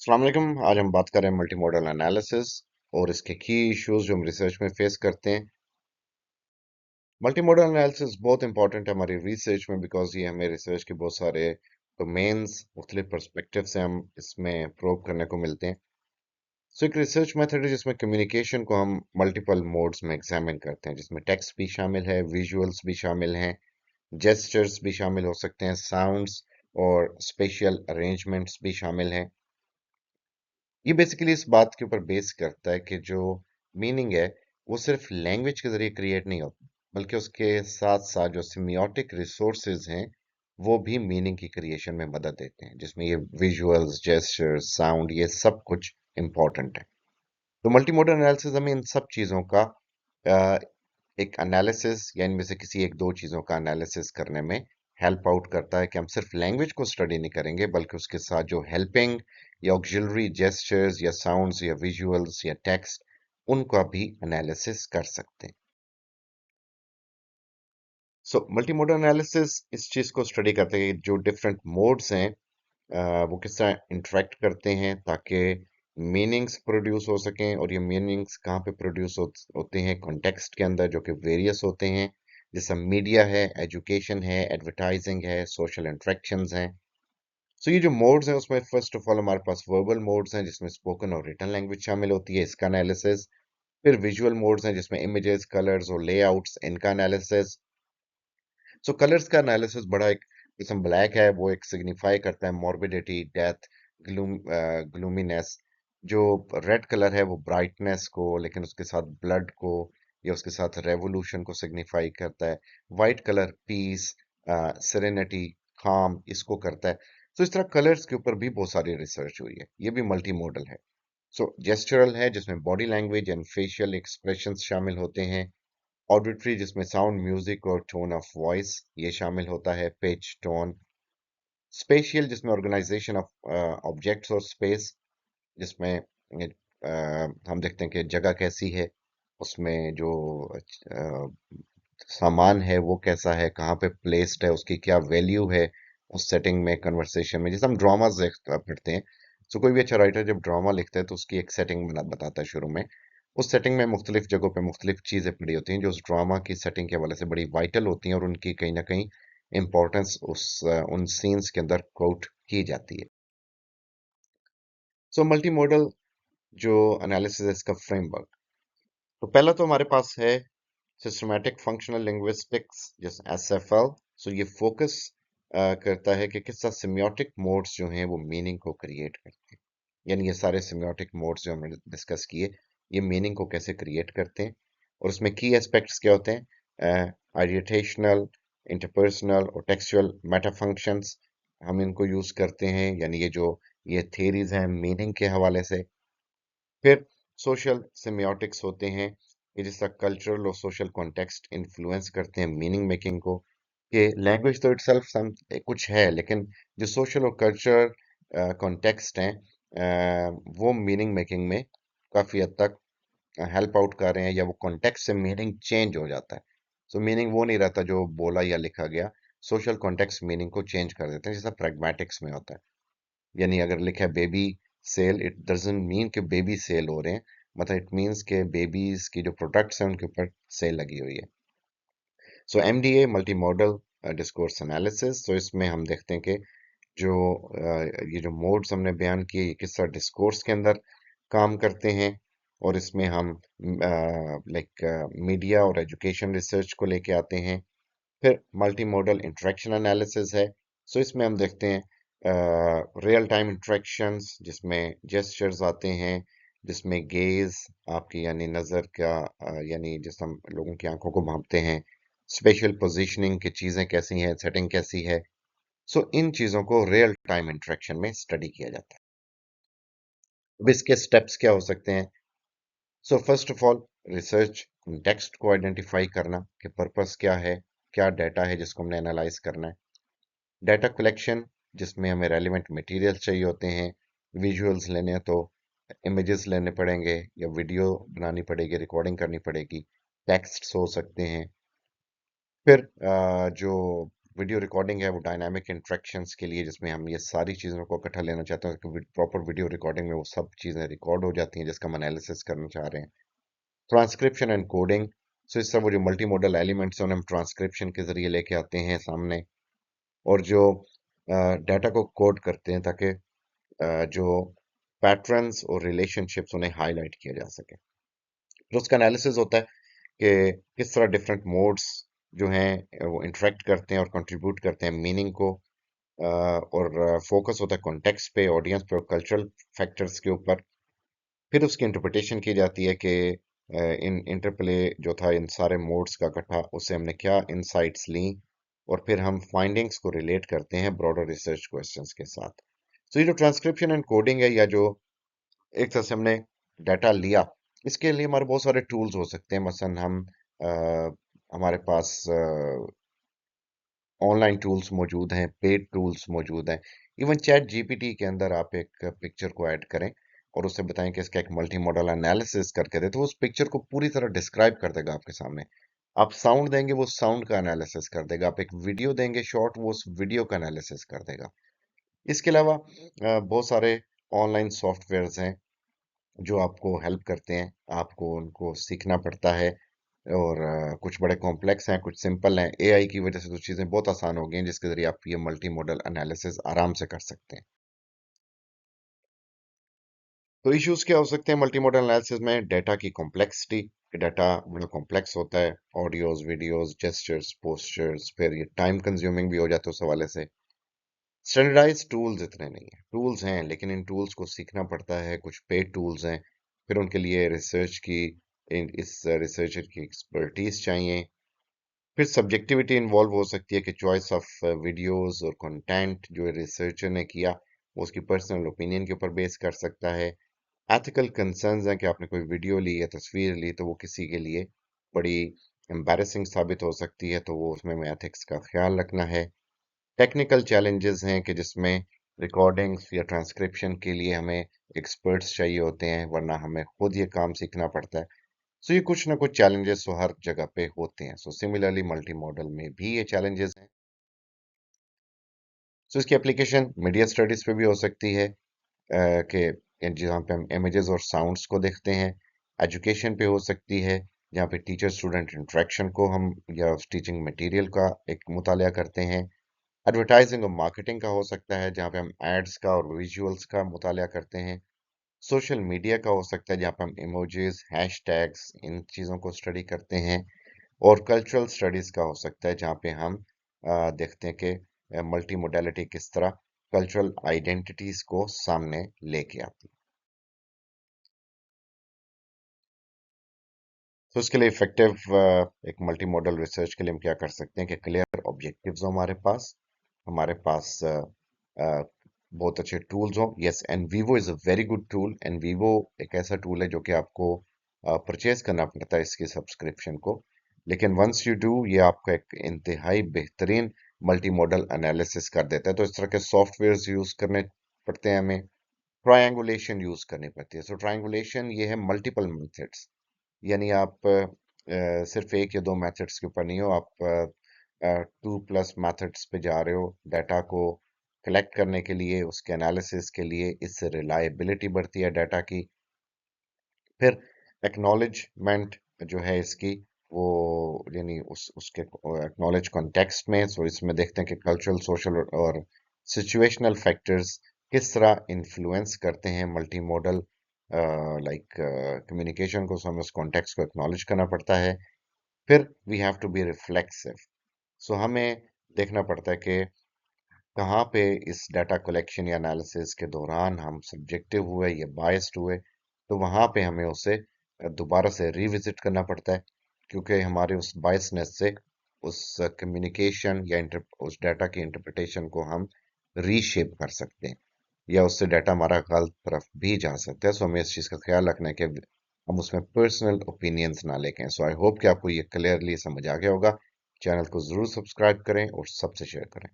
अस्सलाम वालेकुम। आज हम बात कर रहे हैं मल्टी मॉडल एनालिसिस और इसके की इश्यूज जो हम रिसर्च में फेस करते हैं। मल्टी मॉडल एनालिसिस बहुत इंपॉर्टेंट है हमारी रिसर्च में बिकॉज ये हमें रिसर्च के बहुत सारे डोमेन्स मुख्तलिफ पर्सपेक्टिव से हम इसमें प्रोब करने को मिलते हैं। सो एक रिसर्च मेथड है जिसमें कम्युनिकेशन को हम मल्टीपल मोड्स में एग्जामिन करते हैं, जिसमें टेक्स्ट भी शामिल है, विजुअल्स भी शामिल हैं, जेस्चर्स भी शामिल हो सकते हैं, साउंड्स और स्पेशल अरेंजमेंट्स भी शामिल हैं। ये बेसिकली इस बात के ऊपर बेस करता है कि जो मीनिंग है वो सिर्फ लैंग्वेज के जरिए क्रिएट नहीं होता, बल्कि उसके साथ साथ जो सिमियोटिक रिसोर्सेज हैं वो भी मीनिंग की क्रिएशन में मदद देते हैं, जिसमें ये विजुअल्स, जेस्चर्स, साउंड, ये सब कुछ इम्पोर्टेंट है। तो मल्टीमोडल एनालिसिस हमें इन सब चीज़ों का अ, एक एनालिसिस या इनमें से किसी एक दो चीज़ों का एनालिसिस करने में हेल्प आउट करता है कि हम सिर्फ लैंग्वेज को स्टडी नहीं करेंगे बल्कि उसके साथ जो हेल्पिंग या ऑक्सिलरी जेस्चर्स या साउंड्स या विजुअल्स या टेक्स्ट, उनका भी एनालिसिस कर सकते हैं। सो मल्टीमोडल एनालिसिस इस चीज़ को स्टडी करते हैं कि जो डिफरेंट मोड्स हैं वो किस तरह इंटरेक्ट करते हैं ताकि मीनिंग्स प्रोड्यूस हो सकें, और ये मीनिंग्स कहाँ पे प्रोड्यूस होते हैं कॉन्टेक्स्ट के अंदर, जो कि वेरियस होते हैं, जैसे मीडिया है, एजुकेशन है, एडवर्टाइजिंग है, सोशल इंटरेक्शंस हैं। सो ये जो मोड्स हैं उसमें फर्स्ट ऑफ ऑल हमारे पास वर्बल मोड्स हैं जिसमें स्पोकन और रिटन लैंग्वेज शामिल होती है, इसका एनालिसिस। फिर विजुअल मोड्स हैं जिसमें इमेजेस, कलर्स और लेआउट्स, इनका एनालिसिस। सो कलर्स का एनालिसिस बड़ा एक, जैसे ब्लैक है वो एक सिग्निफाई करता है मॉर्बिडिटी, डेथ, ग्लूमीनेस। जो रेड कलर है वो ब्राइटनेस को, लेकिन उसके साथ ब्लड को या उसके साथ रेवोल्यूशन को सिग्निफाई करता है। वाइट कलर पीस, सेरेनिटी, काम, इसको करता है। तो इस तरह कलर्स के ऊपर भी बहुत सारी रिसर्च हुई है, ये भी मल्टी मॉडल है। सो जेस्चरल है जिसमें body language and facial expressions शामिल होते हैं। ऑडिटरी जिसमें साउंड, म्यूजिक और टोन ऑफ वॉइस ये शामिल होता है, पिच, टोन। स्पेशियल जिसमें ऑर्गेनाइजेशन ऑफ ऑब्जेक्ट्स और स्पेस, जिसमें हम देखते हैं कि जगह कैसी है, उसमें जो सामान है वो कैसा है, कहाँ पे प्लेस्ड है, उसकी क्या वैल्यू है उस सेटिंग में, कन्वर्सेशन में। जैसे हम ड्रामाज पढ़ते हैं, तो कोई भी अच्छा राइटर जब ड्रामा लिखता है तो उसकी एक सेटिंग बताता है शुरू में। उस सेटिंग में मुख्तलिफ जगहों पे मुख्तलिफ चीज़ें पड़ी होती हैं जो उस ड्रामा की सेटिंग के हवाले से बड़ी वाइटल होती हैं, और उनकी कहीं ना कहीं इम्पोर्टेंस उन सीन्स के अंदर कोट की जाती है। सो मल्टी मॉडल जो एनालिसिस है इसका फ्रेमवर्क, तो पहला तो हमारे पास है सिस्टमैटिक फंक्शनल लिंग्विस्टिक्स, जैसे एसएफएल। सो ये फोकस करता है कि किस तरह सिम्योटिक मोड्स जो हैं वो मीनिंग को क्रिएट करते हैं, यानी ये सारे सिम्योटिक मोड्स जो हमने डिस्कस किए ये मीनिंग को कैसे क्रिएट करते हैं। और उसमें की एस्पेक्ट्स क्या होते हैं, आइडिएटेशनल, इंटरपर्सनल और टेक्सचुअल मेटा फंक्शंस, हम इनको यूज करते हैं, यानी ये थेरीज हैं मीनिंग के हवाले से। फिर सोशल सिम्योटिक्स होते हैं कि जिस तरह कल्चरल और सोशल कॉन्टेक्स्ट इन्फ्लुएंस करते हैं मीनिंग मेकिंग को, कि लैंग्वेज तो इटसेल्फ कुछ है, लेकिन जो सोशल और कल्चरल कॉन्टेक्स्ट हैं वो मीनिंग मेकिंग में काफ़ी हद तक हेल्प आउट कर रहे हैं, या वो कॉन्टेक्स्ट से मीनिंग चेंज हो जाता है। सो मीनिंग वो नहीं रहता जो बोला या लिखा गया, सोशल कॉन्टेक्स्ट मीनिंग को चेंज कर देते हैं, जैसा प्रैग्मेटिक्स में होता है। यानी अगर लिखा है baby sale, it doesn't mean कि बेबी सेल हो रहे हैं, मतलब इट मीन्स के बेबीज की जो प्रोडक्ट्स हैं उनके ऊपर सेल लगी हुई है। So MDA multi modal discourse analysis, तो इसमें हम देखते हैं कि जो ये जो मोड्स हमने बयान किए ये किस तरह डिस्कोर्स के अंदर काम करते हैं, और इसमें हम लाइक मीडिया और एजुकेशन रिसर्च को लेके आते हैं। फिर मल्टी मॉडल इंटरेक्शन एनालिसिस है। सो इसमें हम देखते हैं रियल टाइम इंटरेक्शंस जिसमें जेस्चर्स आते हैं, जिसमें गेज आपकी यानी नज़र का यानी जिस हम लोगों की आंखों को भांपते हैं, स्पेशल पोजीशनिंग की चीज़ें कैसी हैं, सेटिंग कैसी है। सो इन चीज़ों को रियल टाइम इंटरेक्शन में स्टडी किया जाता है। अब इसके स्टेप्स क्या हो सकते हैं? So first of all research text को आइडेंटिफाई करना कि पर्पस क्या है, क्या डाटा है जिसको हमने एनालाइज करना है। डाटा कलेक्शन जिसमें हमें रेलिवेंट मटेरियल चाहिए होते हैं, विजुअल्स लेने हैं तो इमेजेस लेने पड़ेंगे या वीडियो बनानी पड़ेगी, रिकॉर्डिंग करनी पड़ेगी, टेक्स्ट हो सकते हैं। फिर जो वीडियो रिकॉर्डिंग है वो डायनामिक इंटरेक्शंस के लिए, जिसमें हम ये सारी चीज़ों को इकट्ठा लेना चाहते हैं कि प्रॉपर वीडियो रिकॉर्डिंग में वो सब चीज़ें रिकॉर्ड हो जाती हैं जिसका हम एनालिसिस करना चाह रहे हैं। ट्रांसक्रिप्शन एंड कोडिंग, सो इस तरह वो जो मल्टी मॉडल एलिमेंट्स हैं उन्हें हम ट्रांसक्रिप्शन के जरिए लेके आते हैं सामने, और जो डाटा को कोड करते हैं ताकि जो पैटर्न्स और रिलेशनशिप्स उन्हें हाईलाइट किया जा सके। फिर उसका एनालिसिस होता है कि किस तरह डिफरेंट मोड्स जो हैं वो इंटरेक्ट करते हैं और कंट्रीब्यूट करते हैं मीनिंग को, और फोकस होता है कॉन्टेक्स्ट पे, ऑडियंस पे और कल्चरल फैक्टर्स के ऊपर। फिर उसकी इंटरप्रिटेशन की जाती है कि इन इंटरप्ले जो था इन सारे मोड्स का इकट्ठा, उससे हमने क्या इंसाइट्स ली, और फिर हम फाइंडिंग्स को रिलेट करते हैं ब्रॉडर रिसर्च क्वेश्चंस के साथ। तो ये जो ट्रांसक्रिप्शन एंड कोडिंग है, या जो एक तरह से हमने डाटा लिया, इसके लिए हमारे बहुत सारे टूल्स हो सकते हैं। मसलन हमारे पास ऑनलाइन टूल्स मौजूद हैं, पेड टूल्स मौजूद हैं। इवन चैट जीपीटी के अंदर आप एक पिक्चर को ऐड करें और उससे बताएं कि इसका एक मल्टी मॉडल एनालिसिस करके दे, तो वो उस पिक्चर को पूरी तरह डिस्क्राइब कर देगा आपके सामने। आप साउंड देंगे, वो साउंड का एनालिसिस कर देगा। आप एक वीडियो देंगे शॉर्ट, वो उस वीडियो का एनालिसिस कर देगा। इसके अलावा बहुत सारे ऑनलाइन सॉफ्टवेयर्स हैं जो आपको हेल्प करते हैं। आपको उनको सीखना पड़ता है, और कुछ बड़े कॉम्प्लेक्स हैं, कुछ सिंपल हैं। एआई की वजह से तो चीज़ें बहुत आसान हो गई हैं, जिसके ज़रिए आप ये मल्टी मॉडल एनालिसिस आराम से कर सकते हैं। तो इश्यूज क्या हो सकते हैं मल्टी मॉडल एनालिसिस में? डेटा की कॉम्प्लेक्सिटी, डाटा बड़ा कॉम्प्लेक्स होता है, ऑडियोज, वीडियोज, जेस्चर्स, पोस्चर्स, फिर ये टाइम कंज्यूमिंग भी हो जाता है उस हवाले से। स्टैंडर्डाइज टूल्स इतने नहीं है, टूल्स हैं लेकिन इन टूल्स को सीखना पड़ता है। कुछ पेड टूल्स हैं, फिर उनके लिए रिसर्च की, इस रिसर्चर की एक्सपर्टीज चाहिए। फिर सब्जेक्टिविटी इन्वॉल्व हो सकती है कि चॉइस ऑफ वीडियोस और कंटेंट जो रिसर्चर ने किया वो उसकी पर्सनल ओपिनियन के ऊपर बेस कर सकता है। एथिकल कंसर्न्स हैं कि आपने कोई वीडियो ली या तस्वीर ली तो वो किसी के लिए बड़ी एम्बैरेसिंग साबित हो सकती है, तो वो उसमें हमें एथिक्स का ख्याल रखना है। टेक्निकल चैलेंजेस हैं कि जिसमें रिकॉर्डिंग्स या ट्रांसक्रिप्शन के लिए हमें एक्सपर्ट्स चाहिए होते हैं, वरना हमें खुद ये काम सीखना पड़ता है। सो ये कुछ ना कुछ चैलेंजेस तो हर जगह पे होते हैं। सो सिमिलरली मल्टी मॉडल में भी ये चैलेंजेस हैं। सो इसकी एप्लीकेशन मीडिया स्टडीज पे भी हो सकती है, कि जहाँ पे हम इमेजेस और साउंड्स को देखते हैं। एजुकेशन पे हो सकती है, जहाँ पे टीचर स्टूडेंट इंटरेक्शन को हम या उस टीचिंग मटेरियल का एक मुतालिया करते हैं। एडवर्टाइजिंग और मार्केटिंग का हो सकता है, जहाँ पे हम एड्स का और विजुअल्स का मुतालिया करते हैं। सोशल मीडिया का हो सकता है, जहाँ पे हम इमोजीज, हैशटैग्स, इन चीज़ों को स्टडी करते हैं। और कल्चरल स्टडीज का हो सकता है, जहाँ पे हम देखते हैं कि मल्टी मोडेलिटी किस तरह कल्चरल आइडेंटिटीज को सामने लेके आती है। तो इसके लिए इफेक्टिव एक मल्टी मॉडल रिसर्च के लिए हम क्या कर सकते हैं कि क्लियर ऑब्जेक्टिव्स हो हमारे पास बहुत अच्छे टूल्स हों। Yes, NVivo is a very good tool. NVivo एक ऐसा टूल है जो कि आपको परचेज करना पड़ता है इसकी सब्सक्रिप्शन को, लेकिन वंस यू डू ये आपका एक इंतहाई बेहतरीन मल्टी मॉडल एनालिसिस कर देता है। तो इस तरह के सॉफ्टवेयर यूज़ करने पड़ते हैं हमें। ट्रायंगुलेशन यूज़ करनी पड़ती है। सो ट्रायंगुलेशन ये है मल्टीपल मेथड्स, यानी आप सिर्फ एक या दो मेथड्स के ऊपर नहीं हो, आप 2+ मेथड्स पे जा रहे हो डाटा को कलेक्ट करने के लिए, उसके एनालिसिस के लिए। इससे रिलायबिलिटी बढ़ती है डाटा की। फिर एक्नॉलेजमेंट जो है इसकी, वो यानी उसके एक्नॉलेज कॉन्टेक्स्ट में। सो इसमें देखते हैं कि कल्चरल, सोशल और सिचुएशनल फैक्टर्स किस तरह इन्फ्लुएंस करते हैं मल्टी मॉडल लाइक कम्युनिकेशन को। सो हमें उस कॉन्टेक्स्ट को एक्नॉलेज करना पड़ता है। फिर we have to be reflexive. So हमें देखना पड़ता है कि कहाँ पे इस डाटा कलेक्शन या एनालिसिस के दौरान हम सब्जेक्टिव हुए या बायस्ड हुए, तो वहाँ पे हमें उसे दोबारा से रिविजिट करना पड़ता है, क्योंकि हमारे उस बायसनेस से उस कम्युनिकेशन या उस डाटा की इंटरप्रिटेशन को हम रीशेप कर सकते हैं, या उससे डाटा हमारा गलत तरफ भी जा सकता है। सो हमें इस चीज़ का ख्याल रखना है कि हम उसमें पर्सनल ओपिनियंस ना लेके। सो आई होप कि आपको ये क्लियरली समझ आ गया होगा। चैनल को ज़रूर सब्सक्राइब करें और सबसे शेयर करें।